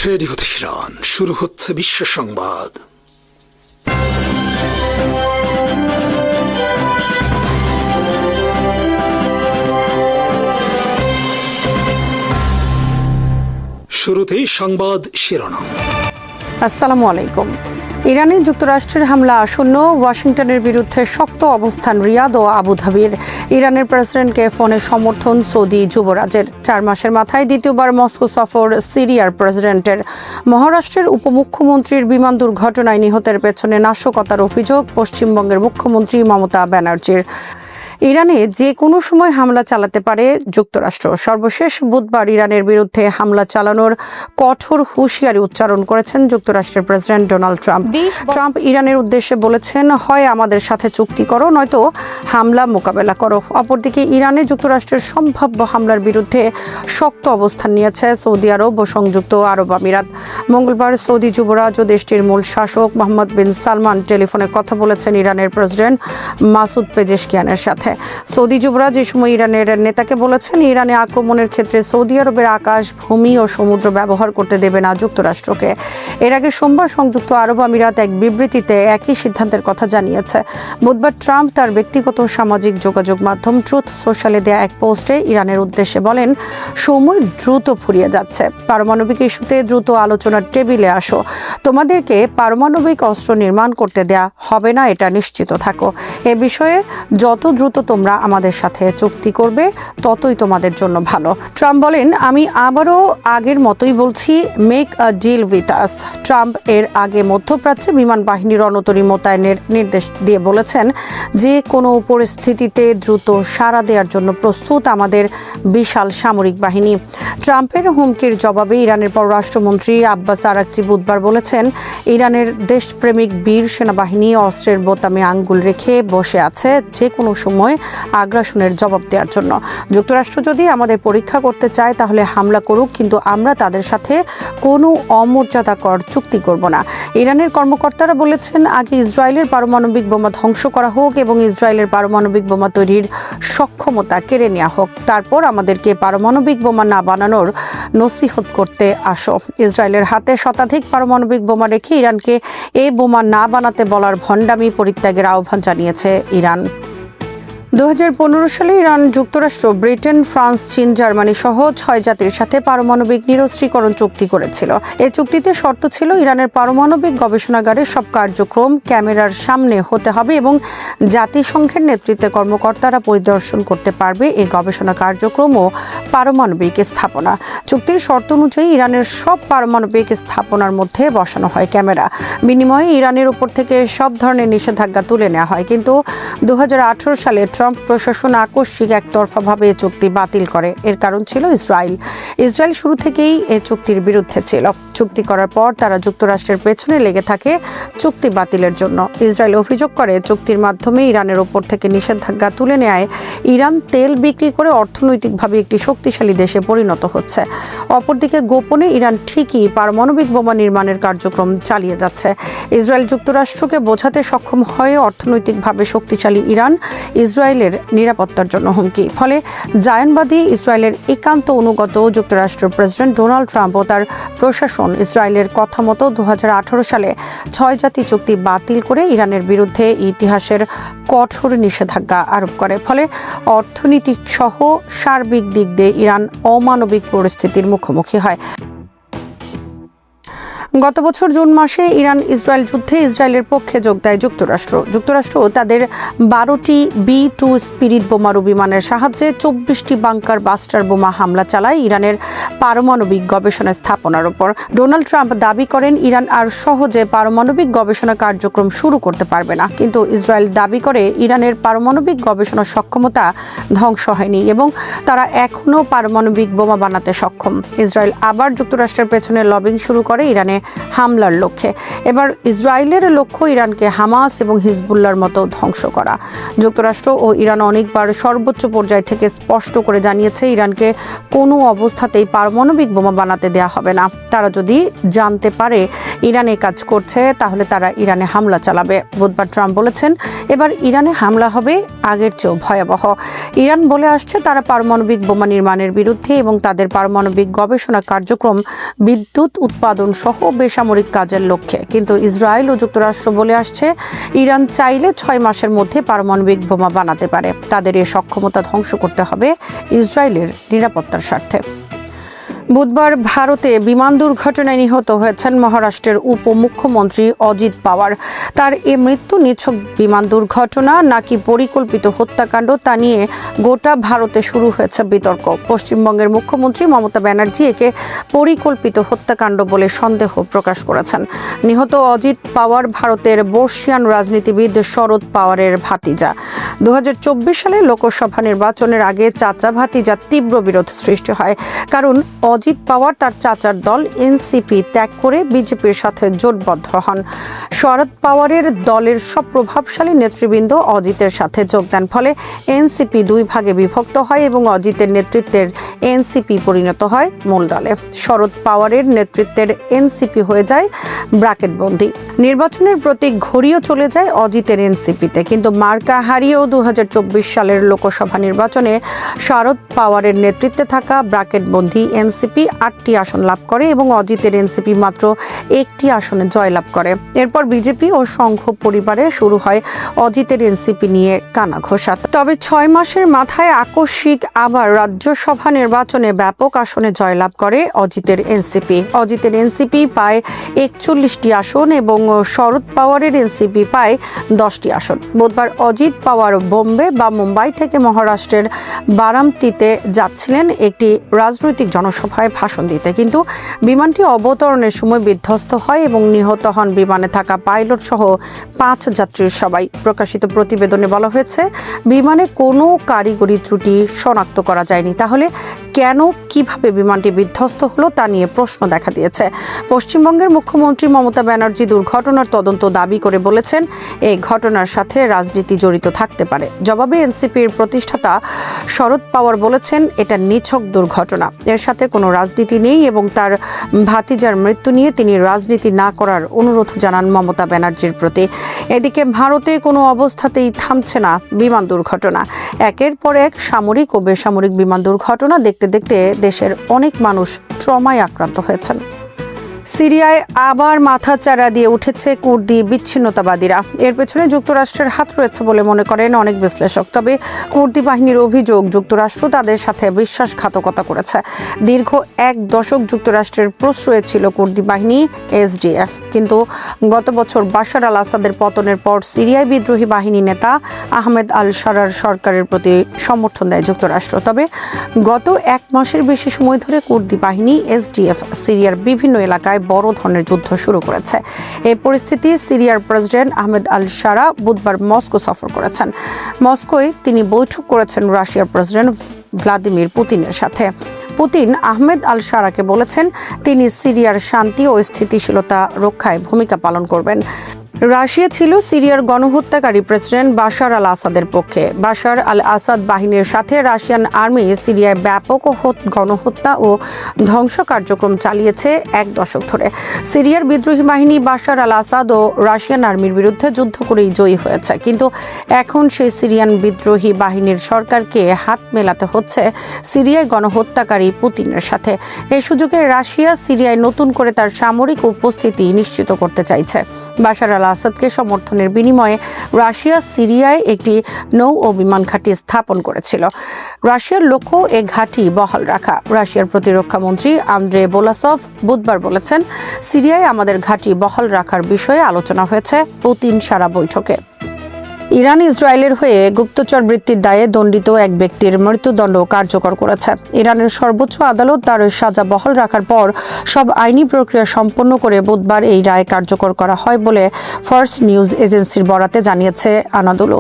Radio Tehran, শুরু হচ্ছে বিশ্ব সংবাদ। শুরুতেই সংবাদ শিরোনাম। আসসালামু আলাইকুম। ইরানে যুক্তরাষ্ট্রের হামলা আসন্ন, ওয়াশিংটনের বিরুদ্ধে শক্ত অবস্থান রিয়াদ ও আবুধাবির। ইরানের প্রেসিডেন্টকে ফোনে সমর্থন সৌদি যুবরাজের। 4 মাসের মাথায় দ্বিতীয়বার মস্কো সফর সিরিয়ার প্রেসিডেন্টের। মহারাষ্ট্রের উপমুখ্যমন্ত্রীর বিমান দুর্ঘটনায় নিহতের পেছনে নাশকতার অভিযোগ পশ্চিমবঙ্গের মুখ্যমন্ত্রী মমতা ব্যানার্জির। ইরানে যে কোনো সময় হামলা চালাতে পারে যুক্তরাষ্ট্র। সর্বশেষ বুধবার ইরানের বিরুদ্ধে হামলা চালানোর কঠোর হুঁশিয়ারি উচ্চারণ করেছেন যুক্তরাষ্ট্রের প্রেসিডেন্ট ডোনাল্ড ট্রাম্প। ট্রাম্প ইরানের উদ্দেশ্যে বলেছেন, হয় আমাদের সাথে চুক্তি করো, নয়তো হামলা মোকাবেলা করো। অপরদিকে ইরানে যুক্তরাষ্ট্রের সম্ভাব্য হামলার বিরুদ্ধে শক্ত অবস্থান নিয়েছে সৌদি আরব ও সংযুক্ত আরব আমিরাত। মঙ্গলবার সৌদি যুবরাজ ও দেশটির মূল শাসক মোহাম্মদ বিন সালমান টেলিফোনে কথা বলেছেন ইরানের প্রেসিডেন্ট মাসুদ পেজেশকিয়ানের সাথে। সৌদি যুবরাজ এই সময় ইরানের নেতাকে বলেছেন, ইরানে আক্রমণের ক্ষেত্রে সৌদি আরবের আকাশ, ভূমি ও সমুদ্র ব্যবহার করতে দেবে না যুক্তরাষ্ট্রকে। এর আগে সোমবার সংযুক্ত আরব আমিরাত এক বিবৃতিতে একই সিদ্ধান্তের কথা জানিয়েছে। বুধবার ট্রাম্প তার ব্যক্তিগত সামাজিক যোগাযোগ মাধ্যম ট্রুথ সোশ্যালে দেয়া এক পোস্টে ইরানের উদ্দেশ্যে বলেন, সময় দ্রুত ফুরিয়ে যাচ্ছে, পারমাণবিক ইস্যুতে দ্রুত আলোচনার টেবিলে আসো। তোমাদেরকে পারমাণবিক অস্ত্র নির্মাণ করতে দেয়া হবে না, এটা নিশ্চিত থাকো। এ বিষয়ে যত দ্রুত তোমরা আমাদের সাথে চুক্তি করবে, ততই তোমাদের জন্য ভালো। ট্রাম্প বলেন, আমি আবারও আগের মতোই বলছি, make a deal with us. Trump এর আগে মধ্যপ্রাচ্যে বিমান বাহিনীর রণতরী মোতায়েনের নির্দেশ দিয়ে বলেছেন, যে কোনো পরিস্থিতিতে দ্রুত সাড়া দেওয়ার জন্য প্রস্তুত আমাদের বিশাল সামরিক বাহিনী। ট্রাম্পের হুমকির জবাবে ইরানের পররাষ্ট্রমন্ত্রী আব্বাস আরাকচি বুধবার বলেছেন, ইরানের দেশপ্রেমিক বীর সেনাবাহিনী অস্ত্রের বোতামে আঙ্গুল রেখে বসে আছে যে কোনো সময় আগ্রাসনের জবাব দেওয়ার জন্য। যুক্তরাষ্ট্র যদি আমাদের পরীক্ষা করতে চায় তাহলে হামলা করুক, কিন্তু আমরা তাদের সাথে কোনো অমর্যাদাকর চুক্তি করব না। ইরানের কর্মকর্তারা বলেছেন, আগে ইসরায়েলের পারমাণবিক বোমা ধ্বংস করা হোক এবং ইসরায়েলের পারমাণবিক বোমা তৈরির সক্ষমতা কেড়ে নেওয়া হোক, তারপর আমাদেরকে পারমাণবিক বোমা না বানানোর নসিহত করতে আসো। ইসরায়েলের হাতে শতাধিক পারমাণবিক বোমা রেখে ইরানকে এই বোমা না বানাতে বলার ভণ্ডামি পরিত্যাগের আহ্বান জানিয়েছে ইরান। 2015 সালে ইরান যুক্তরাষ্ট্র, ব্রিটেন, ফ্রান্স, চীন, জার্মানি সহ 6 জাতির সাথে পারমাণবিক নিরস্ত্রীকরণ চুক্তি করেছিল। এই চুক্তিতে শর্ত ছিল, ইরানের পারমাণবিক গবেষণাগারের সব কার্যক্রম ক্যামেরার সামনে হতে হবে এবং জাতিসংঘের নেতৃত্বে কর্মকর্তারা পরিদর্শন করতে পারবে এই গবেষণা কার্যক্রম ও পারমাণবিক স্থাপনা। চুক্তির শর্ত অনুযায়ী ইরানের সব পারমাণবিক স্থাপনার মধ্যে বসানো হয় ক্যামেরা। বিনিময়ে ইরানের উপর থেকে সব ধরনের নিষেধাজ্ঞা তুলে নেওয়া হয়। কিন্তু 2018 সালে ট্রাম্প প্রশাসন আকস্মিক একতরফাভাবে এই চুক্তি বাতিল করে। এর কারণ ছিল ইসরায়েল শুরু থেকেই এই চুক্তির বিরুদ্ধে ছিল। চুক্তি করার পর তারা যুক্তরাষ্ট্রের পেছনে লেগে থাকে চুক্তি বাতিলের জন্য। ইসরায়েল অভিযোগ করে, চুক্তির মাধ্যমে ইরানের ওপর থেকে নিষেধাজ্ঞা তুলে নেয় ইরান তেল বিক্রি করে অর্থনৈতিকভাবে একটি শক্তিশালী দেশে পরিণত হচ্ছে। অপরদিকে গোপনে ইরান ঠিকই পারমাণবিক বোমা নির্মাণের কার্যক্রম চালিয়ে যাচ্ছে। ইসরায়েল যুক্তরাষ্ট্রকে বোঝাতে সক্ষম হয় অর্থনৈতিকভাবে শক্তিশালী ইরান ইসরায়েলের নিরাপত্তার জন্য হুমকি। ফলে জায়নবাদী ইসরায়েলের একান্ত অনুগত যুক্তরাষ্ট্রের প্রেসিডেন্ট ডোনাল্ড ট্রাম্প ও তার প্রশাসন ইসরায়েলের কথা মতো 2018 সালে 6 জাতি চুক্তি বাতিল করে ইরানের বিরুদ্ধে ইতিহাসের কঠোর নিষেধাজ্ঞা আরোপ করে। ফলে অর্থনৈতিক সহ সার্বিক দিক দিয়ে ইরান অমানবিক পরিস্থিতির মুখোমুখি হয়। গত বছর জুন মাসে ইরান ইসরায়েল যুদ্ধে ইসরায়েলের পক্ষে যোগ দেয় যুক্তরাষ্ট্র তাদের 12টি B-2 স্পিরিট বোমারু বিমানের সাহায্যে 24টি বাংকার বাস্টার বোমা হামলা চালায় ইরানের পারমাণবিক গবেষণা স্থাপনার উপর। ডোনাল্ড ট্রাম্প দাবি করেন, ইরান আর সহজে পারমাণবিক গবেষণা কার্যক্রম শুরু করতে পারবে না। কিন্তু ইসরায়েল দাবি করে, ইরানের পারমাণবিক গবেষণা সক্ষমতা ধ্বংস হয়নি এবং তারা এখনও পারমাণবিক বোমা বানাতে সক্ষম। ইসরায়েল আবার যুক্তরাষ্ট্রের পেছনে লবিং শুরু করে ইরানে হামলার লক্ষ্যে। এবার ইসরায়েলের লক্ষ্য ইরানকে হামাস এবং হিজবুল্লাহর মতো ধ্বংস করা। যুক্তরাষ্ট্র ও ইরান অনেকবার সর্বোচ্চ পর্যায় থেকে স্পষ্ট করে জানিয়েছে ইরানকে কোনো অবস্থাতেই পারমাণবিক বোমা বানাতে দেওয়া হবে না। তারা যদি জানতে পারে ইরানে কাজ করছে তাহলে তারা ইরানে হামলা চালাবে। বুধবার ট্রাম্প বলেছেন এবার ইরানে হামলা হবে আগের চেয়েও ভয়াবহ। ইরান বলে আসছে তারা পারমাণবিক বোমা নির্মাণের বিরুদ্ধে এবং তাদের পারমাণবিক গবেষণা কার্যক্রম, বিদ্যুৎ উৎপাদন সহ বেসামরিক কাজের লক্ষ্যে। কিন্তু ইসরায়েল ও যুক্তরাষ্ট্র বলে আসছে ইরান চাইলে 6 মাসের মধ্যে পারমাণবিক বোমা বানাতে পারে। তাদের এই সক্ষমতা ধ্বংস করতে হবে ইসরায়েলের নিরাপত্তার স্বার্থে। বুধবার ভারতে বিমান দুর্ঘটনায় নিহত হয়েছেন মহারাষ্ট্রের উপমুখ্যমন্ত্রী অজিত পাওয়ার। তার এই মৃত্যু নিছক বিমান দুর্ঘটনা নাকি পরিকল্পিত হত্যাকাণ্ড তা নিয়ে গোটা ভারতে শুরু হয়েছে বিতর্ক। পশ্চিমবঙ্গের মুখ্যমন্ত্রী মমতা ব্যানার্জি একে পরিকল্পিত হত্যাকাণ্ড বলে সন্দেহ প্রকাশ করেছেন। নিহত অজিত পাওয়ার ভারতের বর্ষিয়ান রাজনীতিবিদ শরদ পাওয়ারের ভাতিজা। 2024 সালে লোকসভা নির্বাচনের আগে চাচা ভাতিজার তীব্র বিরোধ সৃষ্টি হয়, কারণ অজিত পাওয়ার তার চাচার দল এনসিপি ত্যাগ করে বিজেপির সাথে জোটবদ্ধ হন। শরদ পাওয়ারের দলের সব প্রভাবশালী নেতৃবৃন্দ অজিতের সাথে যোগ দেন, ফলে এনসিপি 2 ভাগে বিভক্ত হয় এবং অজিতের নেতৃত্বের এনসিপি পরিণত হয় মূল দলে। শরদ পাওয়ারের নেতৃত্বের এনসিপি হয়ে যায় ব্র্যাকেটবন্দি। নির্বাচনের প্রতীক ঘড়িও চলে যায় অজিতের এনসিপিতে, কিন্তু মার্কা হারিয়েও 2024 সালের লোকসভা নির্বাচনে শরদ পাওয়ারের নেতৃত্বে থাকা ব্র্যাকেটবন্দি এনসিপি 8টি আসন লাভ করে এবং অজিতের এনসিপি মাত্র 1টি আসনে জয়লাভ করে। এরপর বিজেপি ও সংঘ পরিবারে শুরু হয় অজিতের এনসিপি নিয়ে কানাঘোষা। তবে 6 মাসের মাথায় আকস্মিক আবার রাজ্যসভা নির্বাচনে ব্যাপক আসনে জয়লাভ করে অজিতের এনসিপি। অজিতের এনসিপি পায় 41টি আসন এবং শরদ পাওয়ারের এনসিপি পায় 10টি আসন। বুধবার অজিত পাওয়ার বোম্বে বা মুম্বাই থেকে মহারাষ্ট্রের বারামতিতে যাচ্ছিলেন একটি রাজনৈতিক জনসভায় ভাষণ দিতে, কিন্তু বিমানটি অবতরণের সময় বিধ্বস্ত হয় এবং নিহত হন বিমানে থাকা পাইলট সহ 5 যাত্রীর সবাই। প্রকাশিত প্রতিবেদনে বলা হয়েছে বিমানে কোনো কারিগরি ত্রুটি শনাক্ত করা যায়নি। তাহলে কেন, কিভাবে বিমানটি বিধ্বস্ত হলো তা নিয়ে প্রশ্ন দেখা দিয়েছে। পশ্চিমবঙ্গের মুখ্যমন্ত্রী মমতা ব্যানার্জি দুর্ঘটনার তদন্ত দাবি করে বলেছেন এই ঘটনার সাথে রাজনীতি জড়িত থাকতে পারে। জবাবে এনসিপির প্রতিষ্ঠাতা শরদ পাওয়ার বলেছেন এটা নিছক দুর্ঘটনা, এর সাথে কোনো রাজনীতি নেই এবং তার ভাতিজার মৃত্যু নিয়ে তিনি রাজনীতি না করার অনুরোধ জানান মমতা ব্যানার্জির প্রতি। এদিকে ভারতে কোনো অবস্থাতেই থামছে না বিমান দুর্ঘটনা। একের পর এক সামরিক ও বেসামরিক বিমান দুর্ঘটনা দেখতে দেখতে দেশের অনেক মানুষ ট্রমায় আক্রান্ত হয়েছেন। সিরিয়ায় আবার মাথাচাড়া দিয়ে উঠেছে কুর্দি বিচ্ছিন্নতাবাদীরা। এর পেছনে যুক্তরাষ্ট্রের হাত রয়েছে বলে মনে করেন অনেক বিশ্লেষক। তবে কুর্দি বাহিনীর অভিযোগ যুক্তরাষ্ট্র তাদের সাথে বিশ্বাসঘাতকতা করেছে। দীর্ঘ 1 দশক যুক্তরাষ্ট্রের প্রশ্রয়ে ছিল কুর্দি বাহিনী এসডিএফ, কিন্তু গত বছর বাশার আল আসাদের পতনের পর সিরিয়ায় বিদ্রোহী বাহিনী নেতা আহমেদ আল শারার সরকারের প্রতি সমর্থন দেয় যুক্তরাষ্ট্র। তবে গত 1 মাসের বেশি সময় ধরে কুর্দি বাহিনী এসডিএফ সিরিয়ার বিভিন্ন এলাকায় বড় ধরনের যুদ্ধ শুরু করেছে। এই পরিস্থিতি সিরিয়ার প্রেসিডেন্ট আহমেদ আল শারা বুধবার মস্কো সফর করেছেন। মস্কোয় তিনি বৈঠক করেছেন রাশিয়ার প্রেসিডেন্ট ভ্লাদিমির পুতিনের সাথে। পুতিন আহমেদ আল শারাকে বলেছেন তিনি সিরিয়ার শান্তি ও স্থিতিশীলতা রক্ষায় ভূমিকা পালন করবেন। রাশিয়া ছিল সিরিয়ার গণহত্যাকারী প্রেসিডেন্ট বাশার আল আসাদের পক্ষে। বাশার আল আসাদ বাহিনীর সাথে রাশিয়ান আর্মি সিরিয়ায় ব্যাপক গণহত্যা ও ধ্বংস কার্যক্রম চালিয়েছে 1 দশক ধরে। সিরিয়ার বিদ্রোহী বাহিনী বাশার আল আসাদ ও রাশিয়ান আর্মির বিরুদ্ধে যুদ্ধ করেই জয়ী হয়েছে, কিন্তু এখন সেই সিরিয়ান বিদ্রোহী বাহিনীর সরকারকে হাত মেলাতে হচ্ছে সিরিয়ায় গণহত্যাকারী পুতিনের সাথে। এই সুযোগে রাশিয়া সিরিয়ায় নতুন করে তার সামরিক উপস্থিতি নিশ্চিত করতে চাইছে। বাশার আল আসাদকে সমর্থনের বিনিময়ে রাশিয়া সিরিয়ায় একটি নৌ ও বিমান ঘাঁটি স্থাপন করেছিল। রাশিয়ার লক্ষ্য এ ঘাঁটি বহাল রাখা। রাশিয়ার প্রতিরক্ষা মন্ত্রী আন্দ্রে বোলাসভ বুধবার বলেছেন সিরিয়ায় আমাদের ঘাঁটি বহাল রাখার বিষয়ে আলোচনা হয়েছে পুতিন সারা বৈঠকে। ইরান ইসরায়েলের হয়ে গুপ্তচর বৃত্তির দায়ে দণ্ডিত এক ব্যক্তির মৃত্যুদণ্ড কার্যকর করেছে। ইরানের সর্বোচ্চ আদালত তার সাজা বহাল রাখার পর সব আইনি প্রক্রিয়া সম্পন্ন করে বুধবার এই রায় কার্যকর করা হয় বলে ফার্স নিউজ এজেন্সির বরাতে জানিয়েছে আনাদোলু।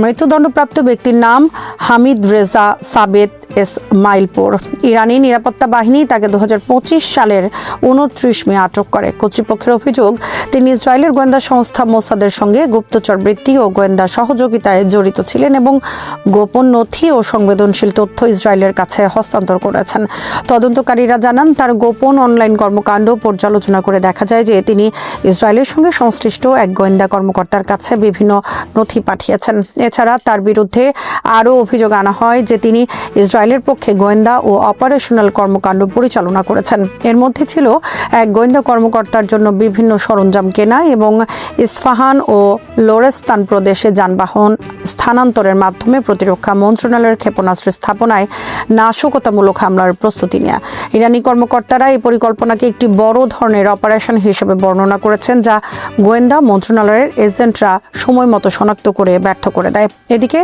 মৃত্যুদণ্ডপ্রাপ্ত ব্যক্তির নাম হামিদ রেজা সাবেত ইসমাইলপুর। ইরানি নিরাপত্তা বাহিনী তাকে 2025 সালের 29 মে আটক করে। কর্তৃপক্ষের অভিযোগ, তিনি ইসরায়েলের গোয়েন্দা সংস্থা মোসাদের সঙ্গে গুপ্তচর বৃত্তি ও গোয়েন্দা সহযোগিতায় জড়িত ছিলেন এবং গোপন নথি ও সংবেদনশীল তথ্য ইসরায়েলের কাছে হস্তান্তর করেছেন। তদন্তকারীরা জানান, তার গোপন অনলাইন কর্মকাণ্ড পর্যালোচনা করে দেখা যায় যে তিনি ইসরায়েলের সঙ্গে সংশ্লিষ্ট এক গোয়েন্দা কর্মকর্তার কাছে বিভিন্ন নথি পাঠিয়েছেন। এছাড়া তার বিরুদ্ধে আরও অভিযোগ আনা হয় যে তিনি ইসরায়েলের পক্ষে গোয়েন্দা ও অপারেশনাল কর্মকাণ্ড পরিচালনা করেছেন। এর মধ্যে ছিল এক গোয়েন্দা কর্মকর্তার জন্য বিভিন্ন সরঞ্জাম কেনা এবং ইস্পাহান ও লোরেস্তান প্রদেশে যানবাহন স্থানান্তরের মাধ্যমে প্রতিরক্ষা মন্ত্রণালয়ের ক্ষেপণাস্ত্র স্থাপনায় নাশকতামূলক হামলার প্রস্তুতি নেয়া। ইরানি কর্মকর্তারা এই পরিকল্পনাকে একটি বড় ধরনের অপারেশন হিসেবে বর্ণনা করেছেন, যা গোয়েন্দা মন্ত্রণালয়ের এজেন্টরা সময় মতো শনাক্ত করে ব্যর্থ করে দেয়। এদিকে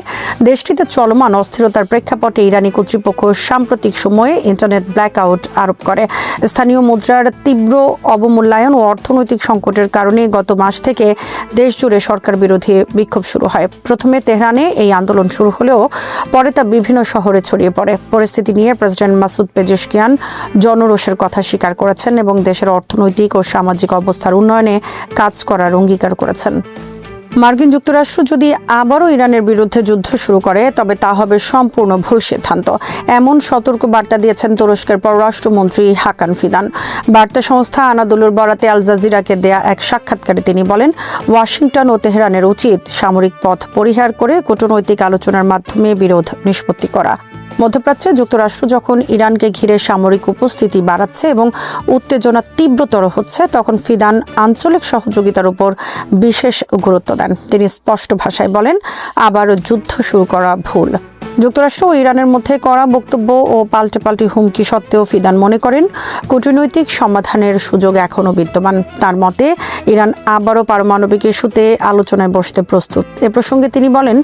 দেশটিতে চলমান অস্থিরতার প্রেক্ষাপটে ইরানি কর্তৃপক্ষ সাম্প্রতিক সময়ে ইন্টারনেট ব্ল্যাকআউট আরোপ করে। স্থানীয় মুদ্রার তীব্র অবমূল্যায়ন ও অর্থনৈতিক সংকটের কারণে গত মাস থেকে দেশজুড়ে সরকার বিরোধী বিক্ষোভ শুরু হয়। প্রথমে তেহরানে এই আন্দোলন শুরু হলেও পরে তা বিভিন্ন শহরে ছড়িয়ে পড়ে। পরিস্থিতি নিয়ে প্রেসিডেন্ট মাসুদ পেজেশকিয়ান জনরোষের কথা স্বীকার করেছেন এবং দেশের অর্থনৈতিক ও সামাজিক অবস্থার উন্নয়নে কাজ করার অঙ্গীকার করেছেন। মার্কিন যুক্তরাষ্ট্র যদি আবারও ইরানের বিরুদ্ধে যুদ্ধ শুরু করে, তবে তা হবে সম্পূর্ণ ভুল সিদ্ধান্ত, এমন সতর্ক বার্তা দিয়েছেন তুরস্কের পররাষ্ট্রমন্ত্রী হাকান ফিদান। বার্তা সংস্থা আনাদোলুর বরাতে আল জাজিরাকে দেয়া এক সাক্ষাৎকারে তিনি বলেন, ওয়াশিংটন ও তেহরানের উচিত সামরিক পথ পরিহার করে কূটনৈতিক আলোচনার মাধ্যমে বিরোধ নিষ্পত্তি করা। মধ্যপ্রাচ্যে যুক্তরাষ্ট্র যখন ইরানকে ঘিরে সামরিক উপস্থিতি বাড়াচ্ছে এবং উত্তেজনা তীব্রতর হচ্ছে, তখন ফিদান আঞ্চলিক সহযোগিতার উপর বিশেষ গুরুত্ব দেন। তিনি স্পষ্ট ভাষায় বলেন, আবার যুদ্ধ শুরু করা ভুল। যুক্তরাষ্ট্র ও ইরানের মধ্যে কড়া বক্তব্য ও পাল্টাপাল্টি হুমকি সত্ত্বেও ফিদান মনে করেন কূটনৈতিক সমাধানের সুযোগ এখনও বিদ্যমান। তার মতে ইরান আবারও পারমাণবিক ইস্যুতে আলোচনায় বসতে প্রস্তুত। এ প্রসঙ্গে তিনি বলেন,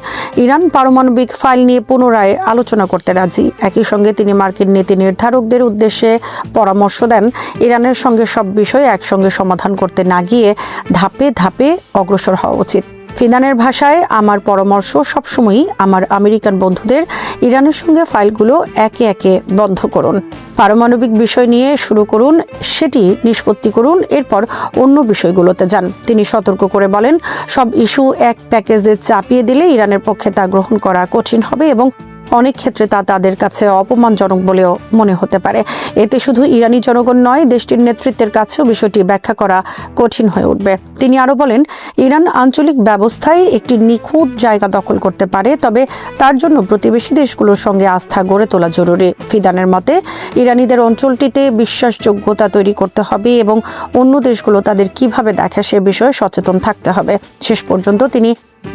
ইরান পারমাণবিক ফাইল নিয়ে পুনরায় আলোচনা করতে রাজি। একই সঙ্গে তিনি মার্কিন নীতি নির্ধারকদের উদ্দেশ্যে পরামর্শ দেন, ইরানের সঙ্গে সব বিষয় একসঙ্গে সমাধান করতে না গিয়ে ধাপে ধাপে অগ্রসর হওয়া উচিত। ফিদানের ভাষায়, আমার পরামর্শ সবসময়ই আমার আমেরিকান বন্ধুদের ইরানের সঙ্গে ফাইলগুলো একে একে বন্ধ করুন, পারমাণবিক বিষয় নিয়ে শুরু করুন, সেটি নিষ্পত্তি করুন, এরপর অন্য বিষয়গুলোতে যান। তিনি সতর্ক করে বলেন, সব ইস্যু এক প্যাকেজে চাপিয়ে দিলে ইরানের পক্ষে তা গ্রহণ করা কঠিন হবে এবং অনেক ক্ষেত্রে তা তাদের কাছে অপমানজনক বলেও মনে হতে পারে। এতে শুধু ইরানি জনগণ নয়, দেশটির নেতৃত্বের কাছেও বিষয়টি ব্যাখ্যা করা কঠিন হয়ে উঠবে। তিনি আরও বলেন, ইরান আঞ্চলিক ব্যবস্থায় একটি নিখুঁত জায়গা দখল করতে পারে, তবে তার জন্য প্রতিবেশী দেশগুলোর সঙ্গে আস্থা গড়ে তোলা জরুরি। ফিদানের মতে, ইরানিদের অঞ্চলটিতে বিশ্বাসযোগ্যতা তৈরি করতে হবে এবং অন্য দেশগুলো তাদের কিভাবে দেখে সে বিষয়ে সচেতন থাকতে হবে। শেষ পর্যন্ত তিনি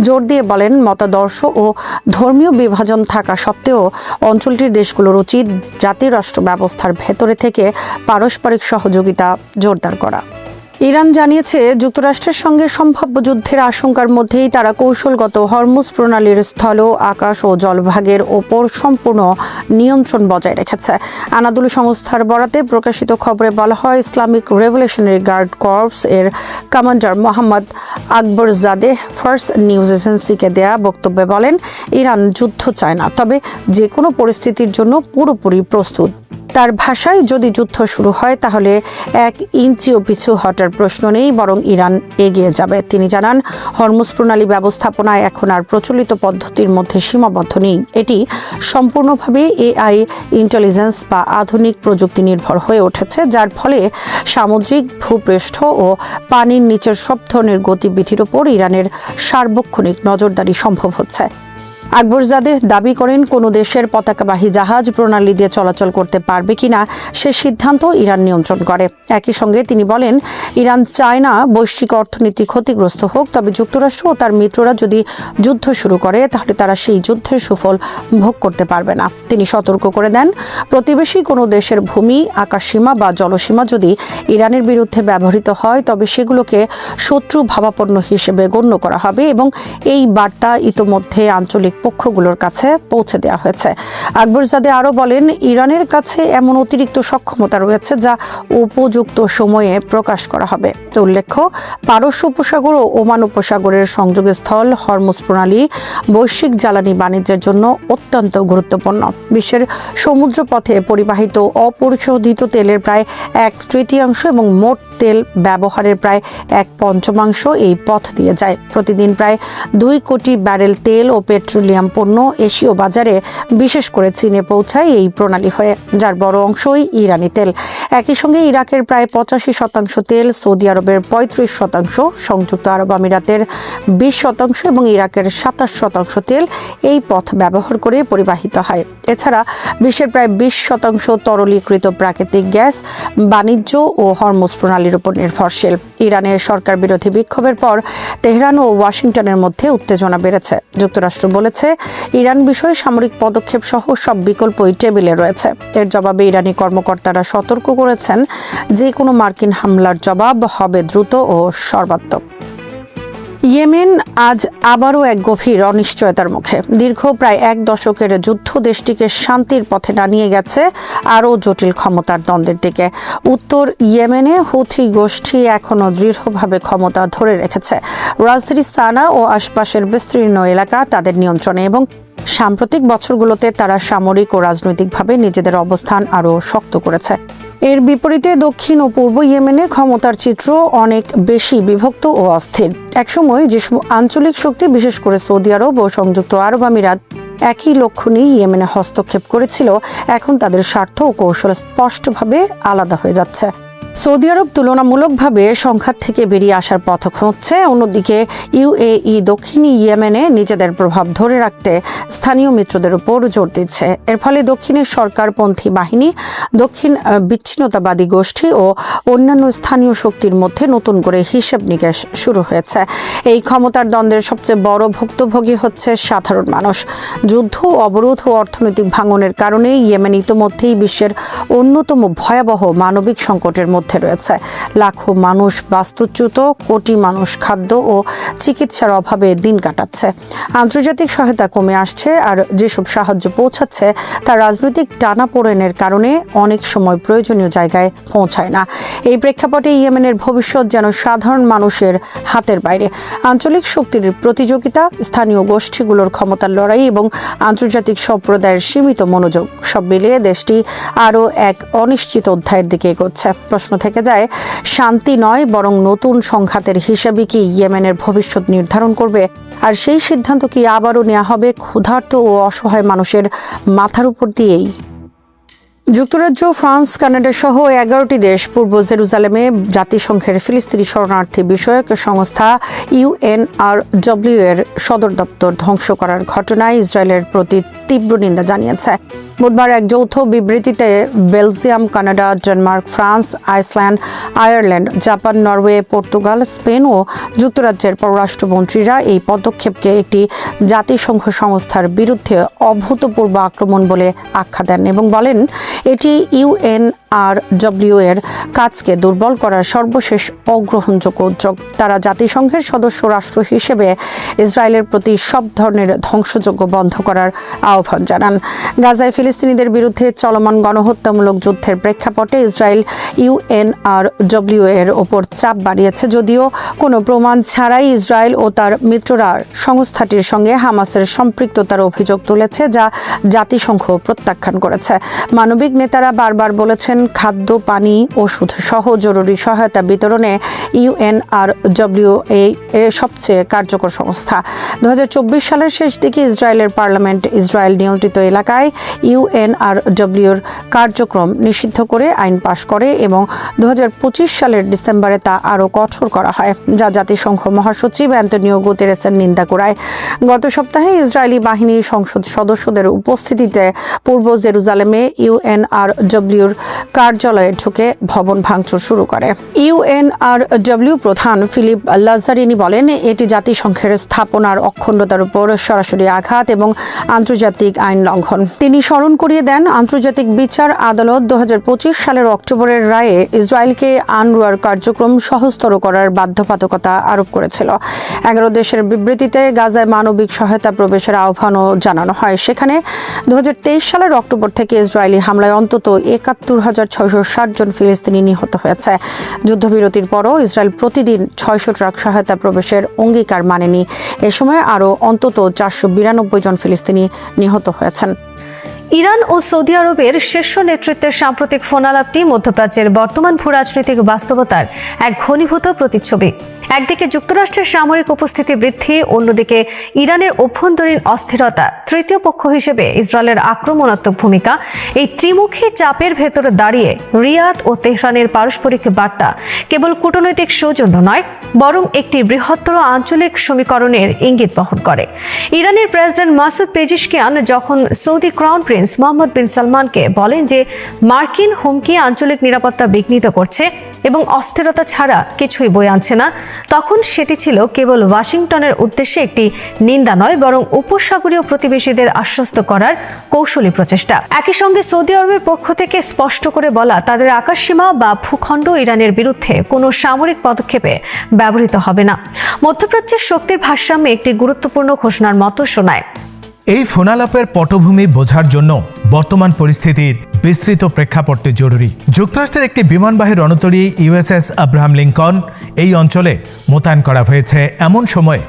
জোর দিয়ে বলেন, মতাদর্শ ও ধর্মীয় বিভাজন থাকা সত্ত্বেও অঞ্চলটির দেশগুলোর উচিত জাতীয় রাষ্ট্র ব্যবস্থার ভেতরে থেকে পারস্পরিক সহযোগিতা জোরদার করা। ইরান জানিয়েছে, যুক্তরাষ্ট্রের সঙ্গে সম্ভাব্য যুদ্ধের আশঙ্কার মধ্যেই তারা কৌশলগত হরমুজ প্রণালীর স্থল, আকাশ ও জলভাগের ওপর সম্পূর্ণ নিয়ন্ত্রণ বজায় রেখেছে। আনাদোলু সংস্থার বরাতে প্রকাশিত খবরে বলা হয়, ইসলামিক রেভলিউশনারি গার্ড কর্পস এর কমান্ডার মোহাম্মদ আকবরজাদেহ ফার্স্ট নিউজ এজেন্সিকে দেয়া বক্তব্যে বলেন, ইরান যুদ্ধ চায় না, তবে যে কোনো পরিস্থিতির জন্য পুরোপুরি প্রস্তুত। তার ভাষায়, যদি যুদ্ধ শুরু হয় তাহলে 1 ইঞ্চিও পিছু হটার প্রশ্ন নেই, বরং ইরান এগিয়ে যাবে। তিনি জানান, হরমুজ প্রণালী ব্যবস্থাপনায় এখন আর প্রচলিত পদ্ধতির মধ্যে সীমাবদ্ধ নেই। এটি সম্পূর্ণভাবে এআই ইন্টেলিজেন্স বা আধুনিক প্রযুক্তি নির্ভর হয়ে উঠেছে, যার ফলে সামুদ্রিক, ভূপৃষ্ঠ ও পানির নিচের সব ধরনের গতিবিধির উপর ইরানের সার্বক্ষণিক নজরদারি সম্ভব হচ্ছে। আকবরজাদেহ দাবি করেন, কোনো দেশের পতাকাবাহী জাহাজ প্রণালী দিয়ে চলাচল করতে পারবে কিনা সে সিদ্ধান্ত ইরান নিয়ন্ত্রণ করে। একই সঙ্গে তিনি বলেন, ইরান চায় না বৈশ্বিক অর্থনীতি ক্ষতিগ্রস্ত হোক, তবে যুক্তরাষ্ট্র ও তার মিত্ররা যদি যুদ্ধ শুরু করে তাহলে তারা সেই যুদ্ধের সুফল ভোগ করতে পারবে না। তিনি সতর্ক করে দেন, প্রতিবেশী কোনো দেশের ভূমি, আকাশসীমা বা জলসীমা যদি ইরানের বিরুদ্ধে ব্যবহৃত হয়, তবে সেগুলোকে শত্রু ভাবাপন্ন হিসেবে গণ্য করা হবে এবং এই বার্তা ইতোমধ্যে আঞ্চলিক সামরিক পক্ষগুলোর কাছে পৌঁছে দেওয়া হয়েছে। আকবরজাদে আরও বলেন, ইরানের কাছে এমন অতিরিক্ত সক্ষমতা রয়েছে যা উপযুক্ত সময়ে প্রকাশ করা হবে। উল্লেখ্য, পারস্য উপসাগর ও ওমান উপসাগরের সংযোগস্থল হরমুজ প্রণালী বৈশ্বিক জ্বালানি বাণিজ্যের জন্য অত্যন্ত গুরুত্বপূর্ণ। বিশ্বের সমুদ্রপথে পরিবাহিত অপরিশোধিত তেলের প্রায় 1/3 এবং মোট তেল ব্যবহারের প্রায় 1/5 এই পথ দিয়ে যায়। প্রতিদিন প্রায় 2 কোটি ব্যারেল তেল ও পেট্রোলিয়াম পণ্য এশীয় বাজারে, বিশেষ করে চীনে পৌঁছায় এই প্রণালী হয়ে, যার বড় অংশই ইরানি তেল। একই সঙ্গে ইরাকের প্রায় 85% তেল, সৌদি আরবের 35%, সংযুক্ত আরব আমিরাতের 20% এবং ইরাকের 27% তেল এই পথ ব্যবহার করে পরিবাহিত হয়। এছাড়া বিশ্বের প্রায় 20% তরলীকৃত প্রাকৃতিক গ্যাস বাণিজ্য ও হরমুজ প্রণালীর উপর নির্ভরশীল। ইরানের সরকার বিরোধী বিক্ষোভের পর তেহরান ও ওয়াশিংটনের মধ্যে উত্তেজনা বেড়েছে। যুক্তরাষ্ট্র বলেছে, ইরান বিষয়ে সামরিক পদক্ষেপ সহ সব বিকল্পই টেবিলে রয়েছে। এর জবাবে ইরানি কর্মকর্তারা সতর্ক করেছেন, যে কোনো মার্কিন হামলার জবাব হবে দ্রুত ও সর্বাত্মক। ইয়েমেন আজ আবারও এক গভীর অনিশ্চয়তার মুখে। দীর্ঘ প্রায় 1 দশকের যুদ্ধ দেশটিকে শান্তির পথে না নিয়ে গেছে আরও জটিল ক্ষমতার দ্বন্দ্বের দিকে। উত্তর ইয়েমেনে হুথি গোষ্ঠী এখনও দৃঢ়ভাবে ক্ষমতা ধরে রেখেছে। রাজধানী সানা ও আশপাশের বিস্তীর্ণ এলাকা তাদের নিয়ন্ত্রণে এবং সাম্প্রতিক বছরগুলোতে তারা সামরিক ও রাজনৈতিকভাবে নিজেদের অবস্থান আরও শক্ত করেছে। এর বিপরীতে দক্ষিণ ও পূর্ব ইয়েমেনে ক্ষমতার চিত্র অনেক বেশি বিভক্ত ও অস্থির। একসময় যেসব আঞ্চলিক শক্তি, বিশেষ করে সৌদি আরব ও সংযুক্ত আরব আমিরাত, একই লক্ষ্য নিয়ে ইয়েমেনে হস্তক্ষেপ করেছিল, এখন তাদের স্বার্থ ও কৌশল স্পষ্টভাবে আলাদা হয়ে যাচ্ছে। সৌদি আরব তুলনামূলকভাবে সংঘাত থেকে বেরিয়ে আসার পথ খুঁজছে। অন্যদিকে ইউএই দক্ষিণ ইয়েমেনে নিজেদের প্রভাব ধরে রাখতে স্থানীয় মিত্রদের উপর জোর দিচ্ছে। এর ফলে দক্ষিণের সরকারপন্থী বাহিনী, দক্ষিণ বিচ্ছিন্নতাবাদী গোষ্ঠী ও অন্যান্য স্থানীয় শক্তির মধ্যে নতুন করে হিসেব নিকেশ শুরু হয়েছে। এই ক্ষমতার দ্বন্দ্বের সবচেয়ে বড় ভুক্তভোগী হচ্ছে সাধারণ মানুষ। যুদ্ধ, অবরোধ ও অর্থনৈতিক ভাঙনের কারণে ইয়েমেন ইতোমধ্যেই বিশ্বের অন্যতম ভয়াবহ মানবিক সংকটের মধ্যে রয়েছে। লাখো মানুষ বাস্তুচ্যুত, কোটি মানুষ খাদ্য ও চিকিৎসার অভাবে দিন কাটাচ্ছে। আন্তর্জাতিক সহায়তা কমে আসছে, আর যেসব সাহায্য পৌঁছাচ্ছে তা রাজনৈতিক টানাপোড়েনের কারণে অনেক সময় প্রয়োজনীয় জায়গায় পৌঁছায় না। এই প্রেক্ষাপটে ইয়েমেনের ভবিষ্যৎ যেন সাধারণ মানুষের হাতের বাইরে। আঞ্চলিক শক্তির প্রতিযোগিতা, স্থানীয় গোষ্ঠীগুলোর ক্ষমতার লড়াই এবং আন্তর্জাতিক সম্প্রদায়ের সীমিত মনোযোগ, সব মিলিয়ে দেশটি আরও এক অনিশ্চিত অধ্যায়ের দিকে এগোচ্ছে। প্রশ্ন থেকে যায়, শান্তি নয় বরং নতুন সংঘাতের হিসেবে কি ইয়েমেনের ভবিষ্যৎ নির্ধারণ করবে? আর সেই সিদ্ধান্ত কি আবারও নেওয়া হবে ক্ষুধার্ত ও অসহায় মানুষের মাথার উপর দিয়েই? যুক্তরাজ্য, ফ্রান্স, কানাডা সহ 11টি দেশ পূর্ব জেরুজালেমে জাতিসংঘের ফিলিস্তিনি শরণার্থী বিষয়ক সংস্থা UNRW এর সদর দপ্তর ধ্বংস করার ঘটনায় ইসরায়েলের প্রতি তীব্র নিন্দা জানিয়েছে। বুধবার এক যৌথ বিবৃতিতে Belgium, Canada, Denmark, France, Iceland, Ireland, Japan, Norway, Portugal, Spain ও যুক্তরাজ্যের পররাষ্ট্রমন্ত্রীরা এই পদক্ষেপকে একটি জাতিসংঘ সংস্থার বিরুদ্ধে অভূতপূর্ব আক্রমণ বলে আখ্যা দেন এবং বলেন, এটি UNRW এর কাজকে দুর্বল করার সর্বশেষ অগ্রহণযোগ্য উদ্যোগ। তারা জাতিসংঘের সদস্য রাষ্ট্র হিসেবে ইসরায়েলের প্রতি সব ধরনের ধ্বংসযজ্ঞ বন্ধ করার আহ্বান জানান। গাজায় ফিলিস্তিনিদের বিরুদ্ধে চলমান গণহত্যামূলক যুদ্ধের প্রেক্ষাপটে ইসরায়েল UNRW এর ওপর চাপ বাড়িয়েছে। যদিও কোনো প্রমাণ ছাড়াই ইসরায়েল ও তার মিত্ররা সংস্থাটির সঙ্গে হামাসের সম্পৃক্ততার অভিযোগ তুলেছে, যা জাতিসংঘ প্রত্যাখ্যান করেছে। মানবিক নেতারা বারবার বলেছেন, খাদ্য, পানি, ওষুধ সহ জরুরি সহায়তা বিতরণে UNRW এর সবচেয়ে কার্যকর সংস্থা। 2024 সালের শেষ দিকে ইসরায়েলের পার্লামেন্ট ইসরায়েল নিয়ন্ত্রিত এলাকায় UNRW এর কার্যক্রম নিষিদ্ধ করে আইন পাশ করে এবং 2025 সালের ডিসেম্বরে তা আরও কঠোর করা হয়, যা জাতিসংঘ মহাসচিব অ্যান্তনিও গুতেরেসের নিন্দা করায়। গত সপ্তাহে ইসরায়েলি বাহিনীর সংসদ সদস্যদের উপস্থিতিতে পূর্ব জেরুজালেমে UNRW এর কার্যালয়ে ঢুকে ভবন ভাঙচুর শুরু করে। ইউএনআরডব্লিউ প্রধান ফিলিপ লাজারিনি বলেন, এটি জাতিসংঘের স্থাপনার অখণ্ডতার উপর সরাসরি আঘাত এবং আন্তর্জাতিক আইন লঙ্ঘন। তিনি স্মরণ করিয়ে দেন, আন্তর্জাতিক বিচার আদালত 2025 সালের অক্টোবরের রায়ে ইসরায়েলকে আনরুয়ার কার্যক্রম সহজতর করার বাধ্যবাধকতা আরোপ করেছিল। 11 দেশের বিবৃতিতে গাজায় মানবিক সহায়তা প্রবেশের আহ্বানও জানানো হয়। সেখানে 2023 সালের অক্টোবর থেকে ইসরায়েলি হামলায় অন্তত 71,660 জন ফিলিস্তিনি নিহত হয়েছে। যুদ্ধবিরতির পরও ইসরায়েল প্রতিদিন 600 ট্রাক সহায়তা প্রবেশের অঙ্গীকার মানেনি। এ সময় আরও অন্তত 492 জন ফিলিস্তিনি নিহত হয়েছেন। ইরান ও সৌদি আরবের শীর্ষ নেতৃত্বের সাম্প্রতিক ফোনালাপটি মধ্যপ্রাচ্যের বর্তমান ভূরাজনৈতিক বাস্তবতার এক ঘনীভূত প্রতিচ্ছবি। একদিকে যুক্তরাষ্ট্রের সামরিক উপস্থিতি বৃদ্ধি, অন্যদিকে ইরানের অভ্যন্তরীণ অস্থিরতা, তৃতীয় পক্ষ হিসেবে ইসরায়েলের আক্রমণাত্মক ভূমিকা। এই ত্রিমুখী চাপের ভেতরে দাঁড়িয়ে রিয়াদ ও তেহরানের পারস্পরিক বার্তা কেবল কূটনৈতিক সৌজন্য নয়, বরং একটি বৃহত্তর আঞ্চলিক সমীকরণের ইঙ্গিত বহন করে। ইরানের প্রেসিডেন্ট মাসুদ পেজিশকিয়ান যখন সৌদি ক্রাউন প্রিন্স মোহাম্মদ বিন সালমানকে বলেন যে মার্কিন হুমকি আঞ্চলিক নিরাপত্তা বিঘ্নিত করছে এবং অস্থিরতা ছাড়া কিছুই বয়ে আনছে না, তখন সেটি ছিল কেবল ওয়াশিংটনের উদ্দেশ্যে একটি নিন্দা নয়, বরং উপসাগরীয় প্রতিবেশীদের আশ্বস্ত করার কৌশলী প্রচেষ্টা। একই সঙ্গে সৌদি আরবের পক্ষ থেকে স্পষ্ট করে বলা, তাদের আকাশসীমা বা ভূখণ্ড ইরানের বিরুদ্ধে কোনো সামরিক পদক্ষেপে ব্যবহৃত হবে না। মধ্যপ্রাচ্যের শক্তির ভারসাম্যে একটি গুরুত্বপূর্ণ ঘোষণার মতো শোনায়। এই ফোনালাপের পটভূমি বোঝার জন্য বর্তমান পরিস্থিতির বিস্তৃত প্রেক্ষাপটটি জরুরি। যুক্তরাষ্ট্রের একটি বিমানবাহী রণতরী ইউএসএস আব্রাহাম লিঙ্কন এই অঞ্চলে মোতায়েন করা হয়েছে এমন সময়ে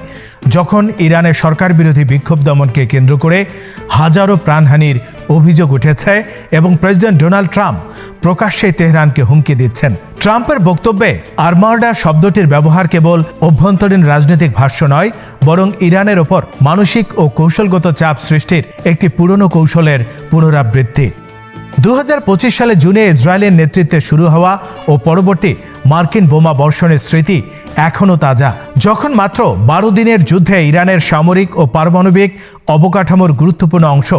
যখন ইরানের সরকার বিরোধী বিক্ষোভ দমনকে কেন্দ্র করে হাজারো প্রাণহানির অভিযোগ উঠেছে এবং প্রেসিডেন্ট ডোনাল্ড ট্রাম্প প্রকাশ্যে তেহরানকে হুমকি দিচ্ছেন। ট্রাম্পের বক্তব্যে আর্মার্ডা শব্দটির ব্যবহার কেবল অভ্যন্তরীণ রাজনৈতিক ভাষ্য নয়, বরং ইরানের ওপর মানসিক ও কৌশলগত চাপ সৃষ্টির একটি পুরনো কৌশলের পুনরাবৃত্তি। 2025 সালে জুনে ইসরায়েলের নেতৃত্বে শুরু হওয়া ও পরবর্তী মার্কিন বোমা বর্ষণের স্মৃতি এখনও তাজা, যখন মাত্র 12 দিনের যুদ্ধে ইরানের সামরিক ও পারমাণবিক অবকাঠামোর গুরুত্বপূর্ণ অংশ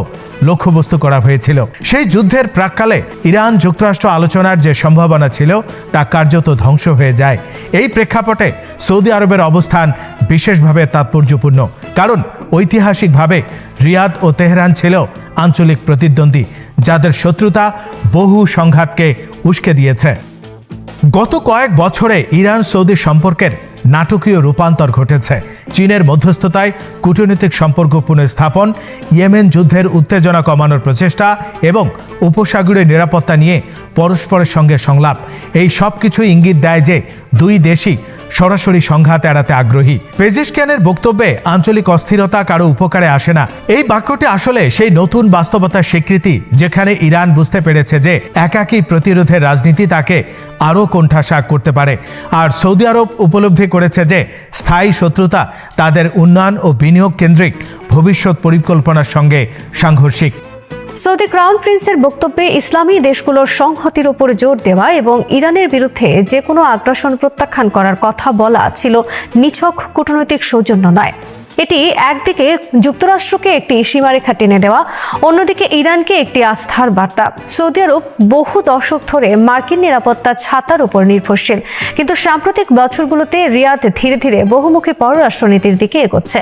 লক্ষ্যবস্তু করা হয়েছিল। সেই যুদ্ধের প্রাক্কালে ইরান যুক্তরাষ্ট্র আলোচনার যে সম্ভাবনা ছিল তা কার্যত ধ্বংস হয়ে যায়। এই প্রেক্ষাপটে সৌদি আরবের অবস্থান বিশেষভাবে তাৎপর্যপূর্ণ, কারণ ঐতিহাসিকভাবে রিয়াদ ও তেহরান ছিল আঞ্চলিক প্রতিদ্বন্দ্বী, যাদের শত্রুতা বহু সংঘাতকে উস্কে দিয়েছে। গত কয়েক বছরে ইরান সৌদি সম্পর্কের নাটকীয় রূপান্তর ঘটেছে। চীনের মধ্যস্থতায় কূটনৈতিক সম্পর্ক পুনঃস্থাপন, ইয়েমেন যুদ্ধের উত্তেজনা কমানোর প্রচেষ্টা এবং উপসাগরীয় নিরাপত্তা নিয়ে পরস্পরের সঙ্গে সংলাপ, এই সব কিছুই ইঙ্গিত দেয় যে দুই দেশই সরাসরি সংঘাত এড়াতে আগ্রহী। পেজিশকিয়ানের বক্তব্যে আঞ্চলিক অস্থিরতা কারো উপকারে আসে না, এই বাক্যটি আসলে সেই নতুন বাস্তবতার স্বীকৃতি যেখানে ইরান বুঝতে পেরেছে যে একাকী প্রতিরোধের রাজনীতি তাকে আরও কোণঠাসা করতে পারে, আর সৌদি আরব উপলব্ধি করেছে যে স্থায়ী শত্রুতা তাদের উন্নয়ন ও বিনিয়োগ কেন্দ্রিক ভবিষ্যৎ পরিকল্পনার সঙ্গে সাংঘর্ষিক। সৌদি ক্রাউন প্রিন্সের বক্তব্যে ইসলামী দেশগুলোর সংহতির উপর জোর দেওয়া এবং ইরানের বিরুদ্ধে যে কোনো আগ্রাসন প্রত্যাখ্যান করার কথা বলা ছিল নিছক কূটনৈতিক সৌজন্য নয়। এটি একদিকে যুক্তরাষ্ট্রকে একটি সীমারেখা টেনে দেওয়া, অন্যদিকে ইরানকে একটি আস্থার বার্তা। সৌদি আরব বহু দশক ধরে মার্কিন নিরাপত্তা ছাতার উপর নির্ভরশীল, কিন্তু সাম্প্রতিক বছরগুলোতে রিয়াদ ধীরে ধীরে বহুমুখী পররাষ্ট্রনীতির দিকে এগোচ্ছে।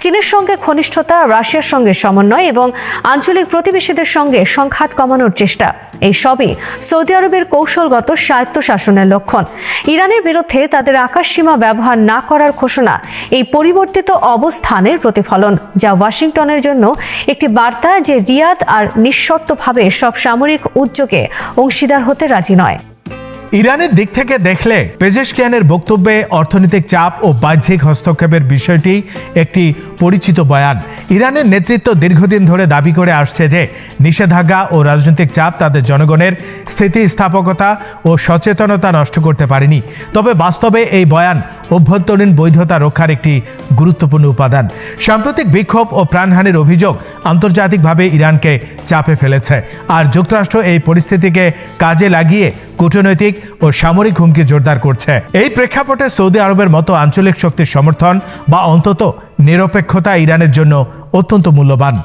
চীনের সঙ্গে ঘনিষ্ঠতা, রাশিয়ার সঙ্গে সমন্বয় এবং আঞ্চলিক প্রতিবেশীদের সঙ্গে সংঘাত কমানোর চেষ্টা, এই সবই সৌদি আরবের কৌশলগত স্বায়ত্তশাসনের লক্ষণ। ইরানের বিরুদ্ধে তাদের আকাশসীমা ব্যবহার না করার ঘোষণা এই পরিবর্তিত অবস্থানের প্রতিফলন, যা ওয়াশিংটনের জন্য একটি বার্তা যে রিয়াদ আর নিঃশর্তভাবে সব সামরিক উদ্যোগে অংশীদার হতে রাজি নয়। ইরানের দিক থেকে দেখলে পেজেশকিয়ানের বক্তব্যে অর্থনৈতিক চাপ ও বাহ্যিক হস্তক্ষেপের বিষয়টি একটি পরিচিত বয়ান। ইরানের নেতৃত্ব দীর্ঘদিন ধরে দাবি করে আসছে যে নিষেধাজ্ঞা ও রাজনৈতিক চাপ তাদের জনগণের স্থিতিস্থাপকতা ও সচেতনতা নষ্ট করতে পারেনি, তবে বাস্তবে এই বয়ান অভ্যন্তরীণ বৈধতা রক্ষার একটি গুরুত্বপূর্ণ উপাদান। সাম্প্রতিক বিক্ষোভ ও প্রাণহানির অভিযোগ আন্তর্জাতিকভাবে ইরানকে চাপে ফেলেছে, আর যুক্তরাষ্ট্র এই পরিস্থিতিকে কাজে লাগিয়ে কূটনৈতিক ও সামরিক হুমকি জোরদার করছে। এই প্রেক্ষাপটে সৌদি আরবের মতো আঞ্চলিক শক্তির সমর্থন বা অন্তত নিরপেক্ষতা ইরানের জন্য অত্যন্ত মূল্যবান।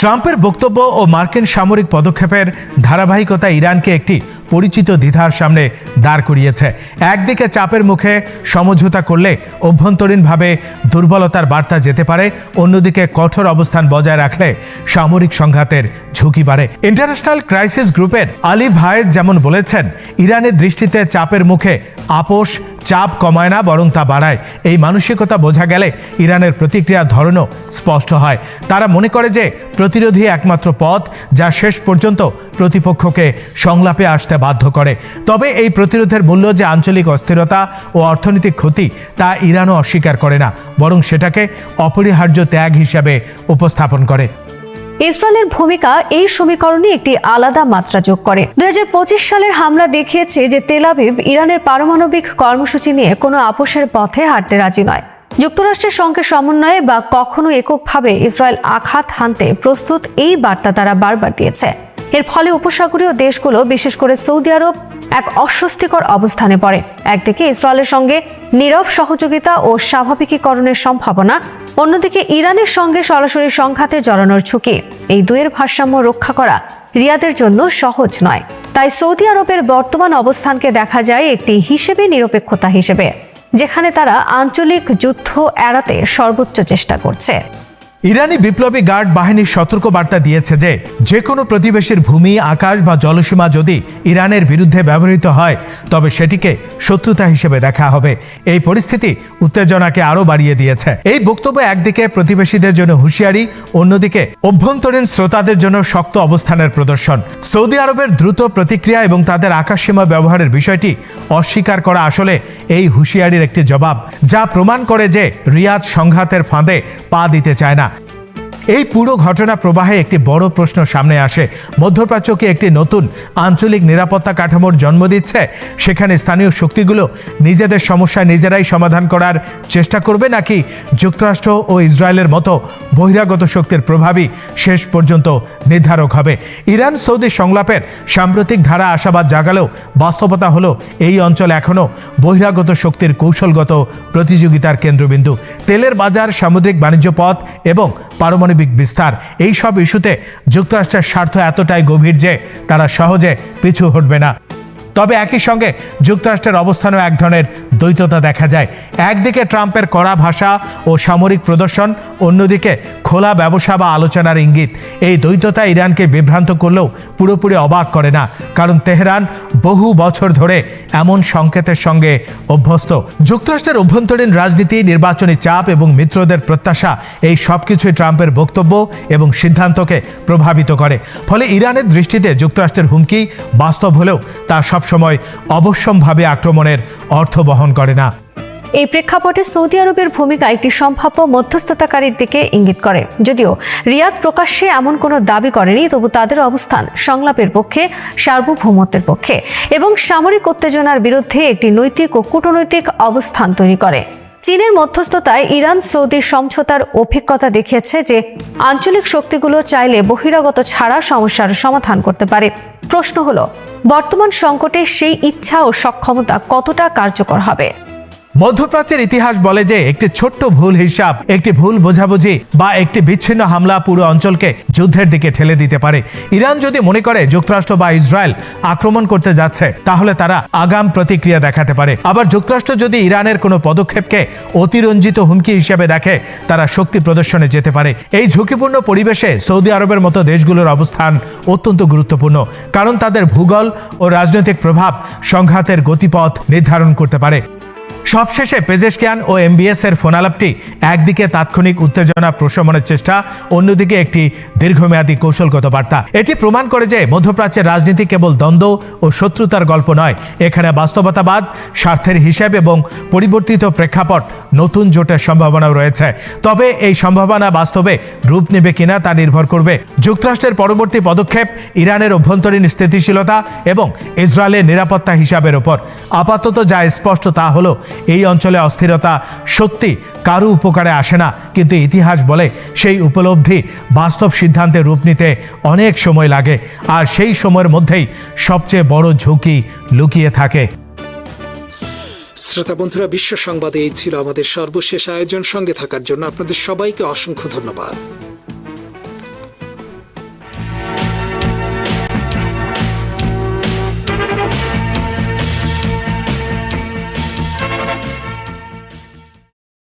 ট্রাম্পের বক্তব্য ও মার্কিন সামরিক পদক্ষেপের ধারাবাহিকতা ইরানকে একটি পরিচিত দ্বিধার সামনে দাঁড় করিয়েছে। একদিকে চাপের মুখে সমঝোতা করলে অভ্যন্তরীণভাবে দুর্বলতার বার্তা যেতে পারে, অন্যদিকে কঠোর অবস্থান বজায় রাখলে সামরিক সংঘাতের ঝুঁকি বাড়ে। ইন্টারন্যাশনাল ক্রাইসিস গ্রুপের আলী ভায়েজ যেমন বলেছেন, ইরানের দৃষ্টিতে চাপের মুখে আপোষ চাপ কমায় না, বরং তা বাড়ায়। এই মানসিকতা বোঝা গেলে ইরানের প্রতিক্রিয়ার ধরনও স্পষ্ট হয়। তারা মনে করে যে প্রতিরোধী একমাত্র পথ, যা শেষ পর্যন্ত প্রতিপক্ষকে সংলাপে আসতে বাধ্য করে। তবে এই প্রতিরোধের মূল্য যে আঞ্চলিক অস্থিরতা ও অর্থনৈতিক ক্ষতি, তা ইরানও অস্বীকার করে না, বরং সেটাকে অপরিহার্য ত্যাগ হিসেবে উপস্থাপন করে। ইসরায়েলের ভূমিকা এই সমীকরণে একটি আলাদা মাত্রা যোগ করে। 2025 সালের হামলা দেখিয়েছে যে তেল আবিব ইরানের পারমাণবিক কর্মসূচি নিয়ে কোনো আপোষের পথে হাঁটতে রাজি নয়। যুক্তরাষ্ট্রের সঙ্গে সমন্বয়ে বা কখনো এককভাবে ইসরায়েল আঘাত হানতে প্রস্তুত, এই বার্তা তারা বারবার দিয়েছে। এর ফলে উপসাগরীয় দেশগুলো, বিশেষ করে সৌদি আরব, এক অস্বস্তিকর অবস্থানে পড়ে। একদিকে ইসরায়েলের সঙ্গে নীরব সহযোগিতা ও স্বাভাবিকীকরণের সম্ভাবনা, অন্যদিকে ইরানের সঙ্গে সরাসরি সংঘাতে জড়ানোর ঝুঁকি। এই দুয়ের ভারসাম্য রক্ষা করা রিয়াদের জন্য সহজ নয়। তাই সৌদি আরবের বর্তমান অবস্থানকে দেখা যায় একটি হিসেবে নিরপেক্ষতা হিসেবে, যেখানে তারা আঞ্চলিক যুদ্ধ এড়াতে সর্বোচ্চ চেষ্টা করছে। ইরানি বিপ্লবী গার্ড বাহিনীর সতর্ক বার্তা দিয়েছে যে যে কোনো প্রতিবেশীর ভূমি, আকাশ বা জলসীমা যদি ইরানের বিরুদ্ধে ব্যবহৃত হয়, তবে সেটিকে শত্রুতা হিসেবে দেখা হবে। এই পরিস্থিতি উত্তেজনাকে আরও বাড়িয়ে দিয়েছে। এই বক্তব্য একদিকে প্রতিবেশীদের জন্য হুঁশিয়ারি, অন্যদিকে অভ্যন্তরীণ শ্রোতাদের জন্য শক্ত অবস্থানের প্রদর্শন। সৌদি আরবের দ্রুত প্রতিক্রিয়া এবং তাদের আকাশসীমা ব্যবহারের বিষয়টি অস্বীকার করা আসলে এই হুঁশিয়ারির একটি জবাব, যা প্রমাণ করে যে রিয়াদ সংঘাতের ফাঁদে পা দিতে চায় না। এই পুরো ঘটনা প্রবাহে একটি বড় প্রশ্ন সামনে আসে। মধ্যপ্রাচ্য কি একটি নতুন আঞ্চলিক নিরাপত্তা কাঠামোর জন্ম দিচ্ছে? সেখানে স্থানীয় শক্তিগুলো নিজেদের সমস্যা নিজেরাই সমাধান করার চেষ্টা করবে, নাকি যুক্তরাষ্ট্র ও ইসরায়েলের মতো বহিরাগত শক্তির প্রভাবই শেষ পর্যন্ত নির্ধারক হবে? ইরান সৌদি সংলাপের সাম্প্রতিক ধারা আশাবাদ জাগালেও বাস্তবতা হলো এই অঞ্চল এখনও বহিরাগত শক্তির কৌশলগত প্রতিযোগিতার কেন্দ্রবিন্দু। তেলের বাজার, সামুদ্রিক বাণিজ্য পথ এবং পারমাণবিক বিস্তার, এই সব ইস্যুতে যুক্তরাষ্ট্রের স্বার্থ এতটাই গভীর যে তারা সহজে পিছু হটবে না। তবে একই সঙ্গে যুক্তরাষ্ট্রের অবস্থানও এক ধরনের দ্বৈততা দেখা যায়। একদিকে ট্রাম্পের কড়া ভাষা ও সামরিক প্রদর্শন, অন্যদিকে খোলা ব্যবসা বা আলোচনার ইঙ্গিত। এই দ্বৈততা ইরানকে বিভ্রান্ত করলেও পুরোপুরি অবাক করে না, কারণ তেহরান বহু বছর ধরে এমন সংকেতের সঙ্গে অভ্যস্ত। যুক্তরাষ্ট্রের অভ্যন্তরীণ রাজনীতি, নির্বাচনী চাপ এবং মিত্রদের প্রত্যাশা, এই সব কিছুই ট্রাম্পের বক্তব্য এবং সিদ্ধান্তকে প্রভাবিত করে। ফলে ইরানের দৃষ্টিতে যুক্তরাষ্ট্রের হুমকি বাস্তব হলেও তা সবসময় অবশ্যম্ভাবী আক্রমণের অর্থ বহন করে না। এই প্রেক্ষাপটে সৌদি আরবের ভূমিকা একটি সম্ভাব্য মধ্যস্থতাকারীর দিকে ইঙ্গিত করে। যদিও রিয়াদ প্রকাশ্যে এমন কোনো দাবি করেনি, তবু তাদের অবস্থান সংলাপের পক্ষে, সার্বভৌমত্বের পক্ষে এবং সামরিক উত্তেজনার বিরুদ্ধে একটি নৈতিক ও কূটনৈতিক অবস্থান তৈরি করে। চীনের মধ্যস্থতায় ইরান সৌদির সমঝোতার অভিজ্ঞতা দেখিয়েছে যে আঞ্চলিক শক্তিগুলো চাইলে বহিরাগত ছাড়া সমস্যার সমাধান করতে পারে। প্রশ্ন হলো, বর্তমান সংকটে সেই ইচ্ছা ও সক্ষমতা কতটা কার্যকর হবে? মধ্যপ্রাচ্যের ইতিহাস বলে যে একটি ছোট্ট ভুল হিসাব, একটি ভুল বোঝাবুঝি বা একটি বিচ্ছিন্ন হামলা পুরো অঞ্চলকে যুদ্ধের দিকে ঠেলে দিতে পারে। ইরান যদি মনে করে যুক্তরাষ্ট্র বা ইসরায়েল আক্রমণ করতে যাচ্ছে, তাহলে তারা আগাম প্রতিক্রিয়া দেখাতে পারে। আবার যুক্তরাষ্ট্র যদি ইরানের কোনো পদক্ষেপকে অতিরঞ্জিত হুমকি হিসেবে দেখে, তারা শক্তি প্রদর্শনে যেতে পারে। এই ঝুঁকিপূর্ণ পরিবেশে সৌদি আরবের মতো দেশগুলোর অবস্থান অত্যন্ত গুরুত্বপূর্ণ, কারণ তাদের ভূগোল ও রাজনৈতিক প্রভাব সংঘাতের গতিপথ নির্ধারণ করতে পারে। সবশেষে পেজেশকিয়ান ও এমবিএস এর ফোনালাপটি একদিকে তাৎক্ষণিক উত্তেজনা প্রশমনের চেষ্টা, অন্যদিকে একটি দীর্ঘমেয়াদী কৌশলগত বার্তা। এটি প্রমাণ করে যে মধ্যপ্রাচ্যের রাজনীতি কেবল দ্বন্দ্ব ও শত্রুতার গল্প নয়, এখানে বাস্তবতাবাদ, স্বার্থের হিসেব এবং পরিবর্তিত প্রেক্ষাপট, নতুন জোটের সম্ভাবনাও রয়েছে। তবে এই সম্ভাবনা বাস্তবে রূপ নেবে কিনা তা নির্ভর করবে যুক্তরাষ্ট্রের পরবর্তী পদক্ষেপ, ইরানের অভ্যন্তরীণ স্থিতিশীলতা এবং ইসরায়েলের নিরাপত্তা হিসাবের ওপর। আপাতত যা স্পষ্ট তা হলো, এই অঞ্চলে অস্থিরতা সত্যি কারো উপকারে আসে না, কিন্তু ইতিহাস বলে সেই উপলব্ধি বাস্তব সিদ্ধান্তে রূপ নিতে অনেক সময় লাগে, আর সেই সময়ের মধ্যেই সবচেয়ে বড় ঝুঁকি লুকিয়ে থাকে। শ্রোতা বন্ধুরা, বিশ্ব সংবাদে এই ছিল আমাদের সর্বশেষ আয়োজন। সঙ্গে থাকার জন্য আপনাদের সবাইকে অসংখ্য ধন্যবাদ।